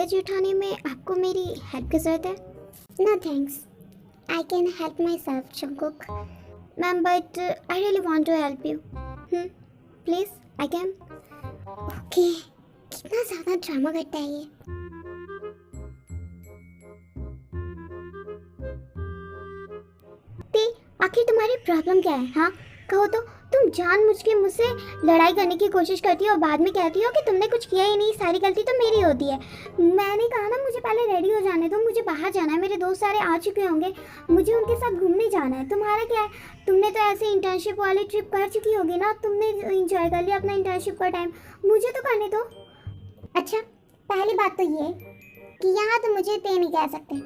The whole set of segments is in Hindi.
लगेज उठाने में आपको मेरी हेल्प की ज़रूरत है? No thanks, I can help myself Jungkook. Ma'am but I really want to help you. Please I can. Okay, कितना ज़्यादा ड्रामा करता है ये। आखिर तुम्हारी प्रॉब्लम क्या है? हाँ कहो तो। तुम जानबूझ के मुझसे लड़ाई करने की कोशिश करती हो और बाद में कहती हो कि तुमने कुछ किया ही नहीं, सारी गलती तो मेरी होती है। मैंने कहा ना मुझे पहले रेडी हो जाने दो, मुझे बाहर जाना है, मेरे दोस्त सारे आ चुके होंगे, मुझे उनके साथ घूमने जाना है। तुम्हारा क्या है? तुमने तो ऐसे इंटर्नशिप वाली ट्रिप कर चुकी होगी ना, तुमने इंजॉय कर लिया अपना इंटर्नशिप का टाइम, मुझे तो करने दो। अच्छा, पहली बात तो ये कि यहाँ तो मुझे ते नहीं कह सकते,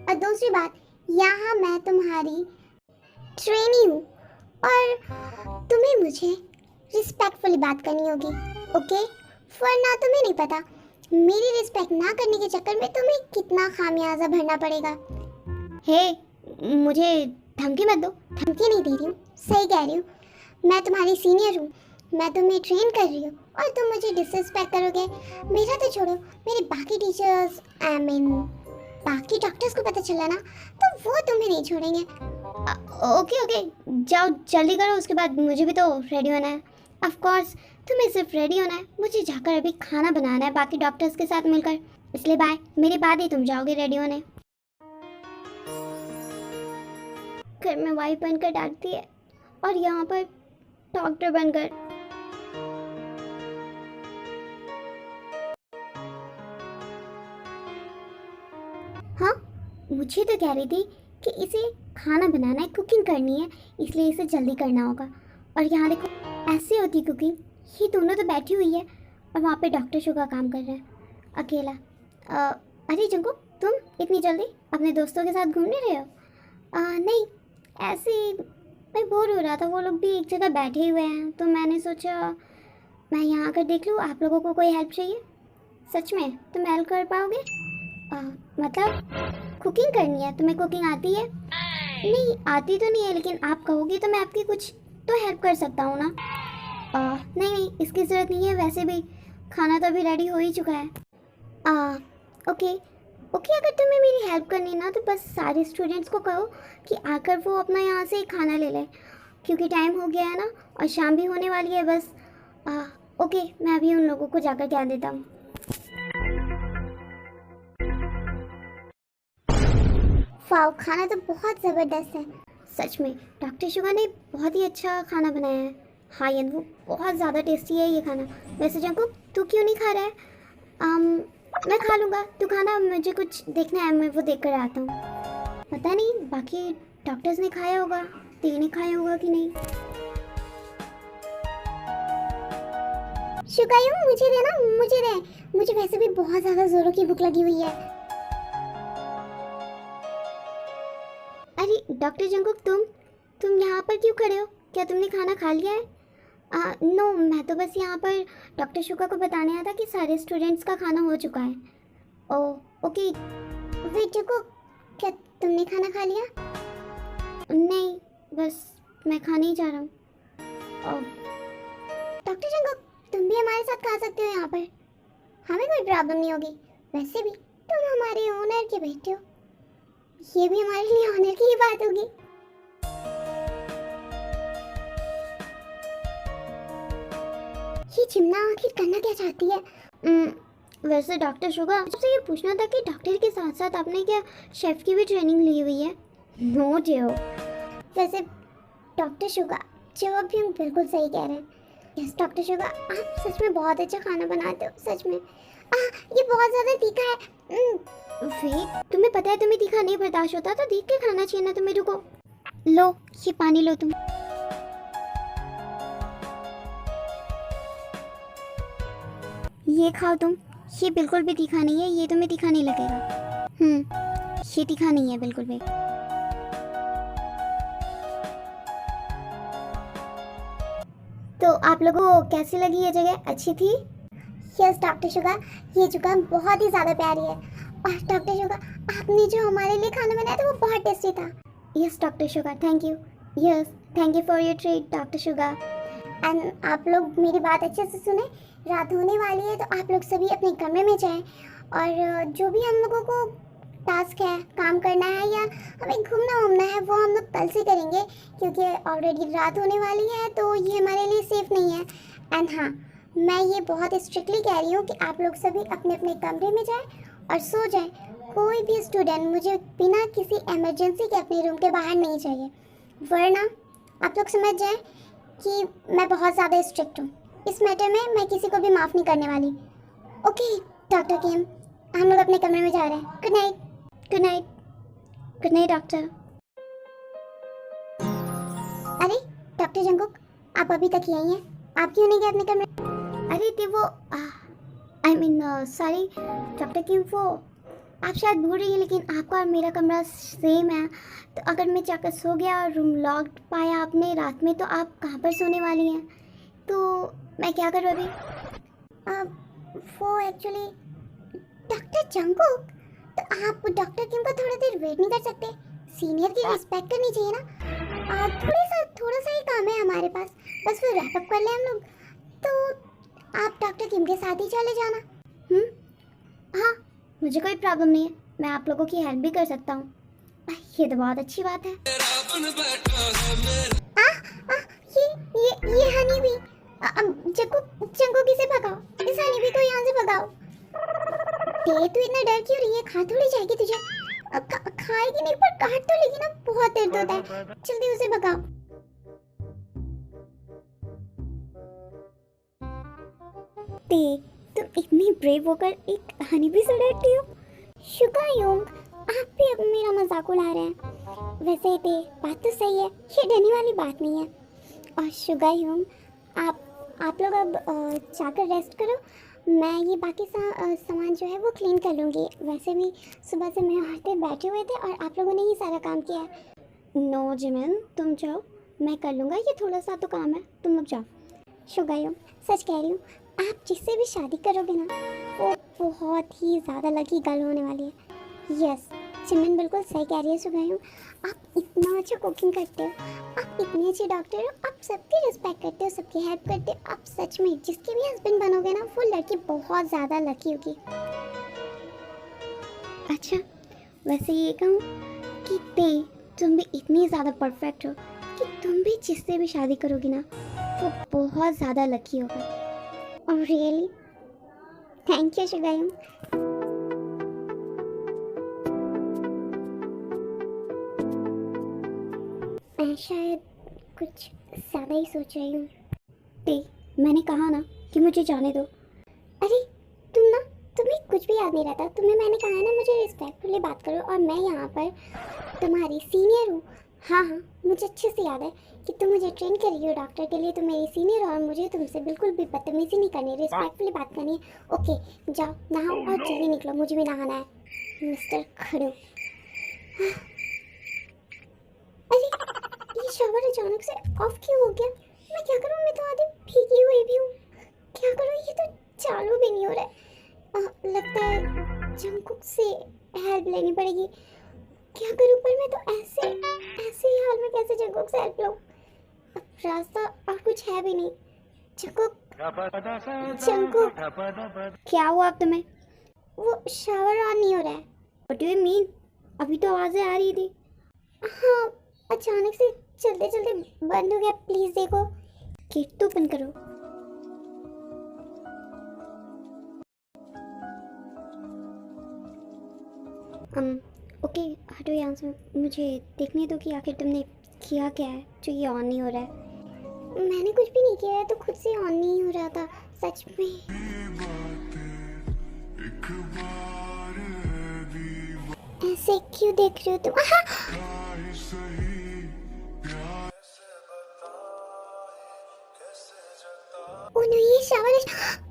और दूसरी बात यहाँ मैं तुम्हारी ट्रेनी हूँ और तुम्हें मुझे रिस्पेक्टफुली बात करनी होगी, ओके? वरना तुम्हें नहीं पता मेरी रिस्पेक्ट ना करने के चक्कर में तुम्हें कितना खामियाजा भरना पड़ेगा। हे, मुझे धमकी मत दो। धमकी नहीं दे रही हूँ, सही कह रही हूँ। मैं तुम्हारी सीनियर हूँ, मैं तुम्हें ट्रेन कर रही हूँ और तुम मुझे डिसरिस्पेक्ट करोगे। मेरा तो छोड़ो, मेरे बाकी टीचर्स बाकी डॉक्टर्स को पता चला ना तो वो तुम्हें नहीं छोड़ेंगे। ओके ओके, जाओ जल्दी करो, उसके बाद मुझे भी तो रेडी होना है। ऑफ कोर्स तुम्हें सिर्फ रेडी होना है, मुझे जाकर अभी खाना बनाना है बाकी डॉक्टर्स के साथ मिलकर, इसलिए बाय, मेरे बाद ही तुम जाओगे रेडी होने। घर में वाइफ बनकर डांटती है और यहाँ पर डॉक्टर बनकर। हाँ, मुझे तो कह रही थी कि इसे खाना बनाना है, कुकिंग करनी है, इसलिए इसे जल्दी करना होगा। और यहाँ देखो ऐसे होती कुकिंग, ये दोनों तो बैठी हुई है और वहाँ पे डॉक्टर शुगा काम कर रहा है अकेला। अरे जंको, तुम इतनी जल्दी अपने दोस्तों के साथ घूमने रहे हो? नहीं, ऐसे ही मैं बोर हो रहा था, वो लोग भी एक जगह बैठे हुए हैं तो मैंने सोचा मैं यहाँ आकर देख लूँ आप लोगों को कोई हेल्प चाहिए। सच में तुम हेल्प कर पाओगे? मतलब कुकिंग करनी है? तुम्हें कुकिंग आती है? नहीं आती तो नहीं है, लेकिन आप कहोगी तो मैं आपकी कुछ तो हेल्प कर सकता हूँ ना। नहीं नहीं, इसकी ज़रूरत नहीं है, वैसे भी खाना तो अभी रेडी हो ही चुका है। ओके ओके, अगर तुम्हें मेरी हेल्प करनी ना तो बस सारे स्टूडेंट्स को कहो कि आकर वो अपना यहाँ से खाना ले लें, क्योंकि टाइम हो गया है ना और शाम भी होने वाली है बस। ओके, मैं अभी उन लोगों को जाकर कह देता हूँ। वाओ, खाना तो बहुत ज़बरदस्त है सच में, डॉक्टर शुगा ने बहुत ही अच्छा खाना बनाया है। हाँ ये वो बहुत ज़्यादा टेस्टी है ये खाना। वैसे जंको तू क्यों नहीं खा रहा है? मैं खा लूँगा, तू खाना, मुझे कुछ देखना है, मैं वो देख कर आता हूँ। पता नहीं बाकी डॉक्टर्स ने खाया होगा, ते ने खाया होगा कि नहीं। शुगायू मुझे दे ना, मुझे दे, मुझे वैसे भी बहुत ज़्यादा ज़ोरों की भूख लगी हुई है। अरे डॉक्टर जंकुक, तुम यहाँ पर क्यों खड़े हो? क्या तुमने खाना खा लिया है? नो, मैं तो बस यहाँ पर डॉक्टर शुगा को बताने आया था कि सारे स्टूडेंट्स का खाना हो चुका है। Oh okay. वेट जंकुक, क्या तुमने खाना खा लिया? नहीं, बस मैं खाने ही जा रहा हूँ। डॉक्टर जंकुक, तुम भी हमारे साथ खा सकते हो यहाँ पर, हमें कोई प्रॉब्लम नहीं होगी। वैसे भी तुम हमारे ओनर के बेटे हो, ये भी हमारे लिए ऑनर की ही बात होगी। ये चिमना आखिर करना क्या चाहती है? वैसे डॉक्टर शुगा, मुझसे ये पूछना था कि डॉक्टर के साथ साथ आपने क्या शेफ की भी ट्रेनिंग ली हुई है? नो जो। वैसे डॉक्टर शुगा, जवाब भी हम बिल्कुल सही कह रहे हैं। यस डॉक्टर शुगा, आप सच में बहुत अच्छा खाना बनाते हो, सच में। ये बहुत ज़्यादा तीखा है। वेट, तुम्हें पता है तुम्हें तीखा नहीं बर्दाश्त होता तो देख के खाना चाहिए ना तुम्हें। रुको, लो ये पानी लो तुम। ये खाओ तुम, ये बिल्कुल भी तीखा नहीं है, ये तुम्हें तीखा नहीं लगेगा। ये तीखा नहीं है बिल्कुल भी। तो आप लोगों को कैसी लगी ये जगह? अच्छी थी? यस डॉक्टर शुगा, ये जगह बहुत ही ज़्यादा प्यारी है। और डॉक्टर शुगा, आपने जो हमारे लिए खाना बनाया था वो बहुत टेस्टी था। Yes doctor Suga, thank you. Yes, thank you for your treat doctor Suga. And आप लोग मेरी बात अच्छे से सुने, रात होने वाली है तो आप लोग सभी अपने कमरे में जाएं और जो भी हम लोगों को टास्क है, काम करना है या हमें घूमना वूमना है, वो हम लोग कल से करेंगे, क्योंकि ऑलरेडी रात होने वाली है, तो ये हमारे लिए सेफ नहीं है। एंड हाँ, मैं ये बहुत स्ट्रिक्टली कह रही हूँ कि आप लोग सभी अपने अपने कमरे में जाएं और सो जाएं। कोई भी स्टूडेंट मुझे बिना किसी इमरजेंसी के अपने रूम के बाहर नहीं चाहिए, वरना आप लोग समझ जाएं कि मैं बहुत ज़्यादा स्ट्रिक्ट हूँ। इस मैटर में मैं किसी को भी माफ़ नहीं करने वाली। ओके डॉक्टर किम, हम लोग अपने कमरे में जा रहे हैं। Good night. Good night. Good night doctor. अरे डॉक्टर जंगकुक, आप अभी तक यहीं हैं, आप क्यों नहीं गए अपने कमरे? अरे थे वो आई मीन सॉरी डॉक्टर किम, वो आप शायद भूल रही हैं, लेकिन आपका और मेरा कमरा सेम है। तो अगर मैं जाकर सो गया और रूम लॉक्ड पाया आपने रात में, तो आप कहाँ पर सोने वाली हैं? तो मैं क्या करूँ अभी? वो एक्चुअली डॉक्टर जंगकुक, तो आप डॉक्टर किम का थोड़ा देर वेट नहीं कर सकते? सीनियर की रिस्पेक्ट करनी चाहिए ना। थोड़ा सा ही काम है हमारे पास, बस फिर रैप अप कर लें हम लोग। तो आप डॉक्टर किम के साथ ही चले जाना। हाँ, मुझे कोई प्रॉब्लम नहीं है, मैं आप लोगों की हेल्प भी कर सकता हूँ। ये तो बहुत अच्छी बात है। आ, आ, ये हनी भी जंगकुक इसे भगाओ, इस हनी भी को यहाँ से भगाओ। तू इतना डर क्यों रही है? खा थोड़ी जाएगी तुझे। खाएगी नहीं, पर काट तो लेगी ना, बहुत दर्द होता है। जल्दी उसे भगाओ। तुम इतनी ब्रेव होकर एक हनी भी से डरती हो? शुगायोंग, आप भी अब मेरा मजाक उड़ा रहे हैं। वैसे ते बात तो सही है, ये डरने वाली बात नहीं है। और शुगायोंग, आप लोग अब जाकर रेस्ट करो, मैं ये बाकी सामान जो है वो क्लीन कर लूँगी। वैसे भी सुबह से मैं औरतें बैठे हुए थे और आप लोगों ने ही सारा काम किया है। नो जिमिन, तुम जाओ, मैं कर लूँगा, ये थोड़ा सा तो काम है, तुम लोग जाओ। शुगायोंग, सच कह रही हूँ, आप जिससे भी शादी करोगे ना, वो बहुत ही ज़्यादा लकी गर्ल होने वाली है। यस, जिमिन बिल्कुल सही कह रही है शुगायोंग, आप इतना अच्छा कुकिंग करते हो, आप इतने अच्छे डॉक्टर हो, आप सबकी रिस्पेक्ट करते हो, सबकी हेल्प करते हो। आप सच में जिसके भी हस्बैंड बनोगे ना, वो लड़की बहुत ज़्यादा लकी होगी। अच्छा, वैसे ये कहूँ कि तुम भी इतनी ज़्यादा परफेक्ट हो कि तुम भी जिससे भी शादी करोगी ना, वो बहुत ज़्यादा लकी होगा। और रियली थैंक यू शुगायोंग। मैं शायद कुछ ज़्यादा ही सोच रही हूँ। मैंने कहा ना कि मुझे जाने दो। अरे तुम्हें कुछ भी याद नहीं रहता। तुम्हें मैंने कहा है ना, मुझे रिस्पेक्टफुली बात करो, और मैं यहाँ पर तुम्हारी सीनियर हूँ। हाँ, मुझे अच्छे से याद है कि तुम मुझे ट्रेन कर रही हो डॉक्टर के लिए, तुम मेरी सीनियर हो और मुझे तुमसे बिल्कुल भी बदतमीजी नहीं करनी, रिस्पेक्टफुली बात करनी है। ओके, जाओ नहाओ और जल्दी निकलो, मुझे भी नहाना है। मिस्टर खड़ू, अरे ये शावर अचानक से ऑफ क्यों हो गया? मैं क्या करूँ, मैं तो आधी भीगी हुई भी हूँ। क्या करूँ, ये तो चालू भी नहीं हो रहा है। लगता है जंगकुक से हेल्प लेनी पड़ेगी। क्या करूँ, पर मैं तो ऐसे ही हाल में कैसे जंगकुक से हेल्प लूँ? अब रास्ता और कुछ है भी नहीं। जंगकुक, क्या हुआ अब तुम्हें? वो शावर ऑन नहीं हो रहा है। What do you mean? अभी तो आवाज़ें आ रही थी। हाँ, अचानक से चलते चलते बंद हो गया। प्लीज देखो। गेट तो बंद करो। ओके, हटो यहाँ से, मुझे देखने दो कि आखिर तुमने किया क्या है जो ये ऑन नहीं हो रहा है। मैंने कुछ भी नहीं किया है, तो खुद से ऑन नहीं हो रहा था सच में। ऐसे क्यों देख रहे हो तुम? ओह नो, ये शावर।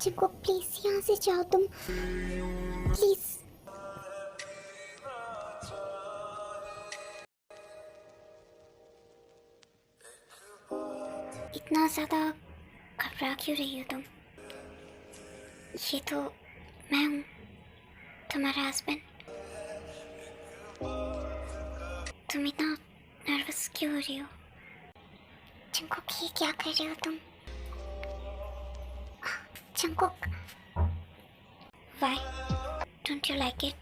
चिको प्लीज यहाँ से जाओ तुम, प्लीज। इतना ज्यादा घबरा क्यों रही हो तुम? ये तो मैं हूँ, तुम्हारा हस्बैंड। तुम इतना नर्वस क्यों हो रही हो? जंकुक ये क्या कर रहे हो तुम? Jungkook, why don't you like it?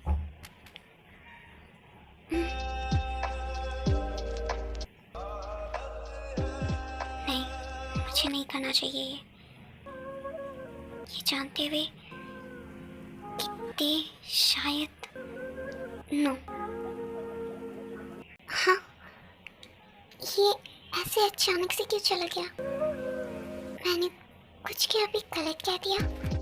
नहीं, मुझे नहीं करना चाहिए ये जानते हुए कि शायद नो। हाँ, ये ऐसे अचानक से क्यों चला गया? मैंने कुछ क्या अभी गलत कह दिया?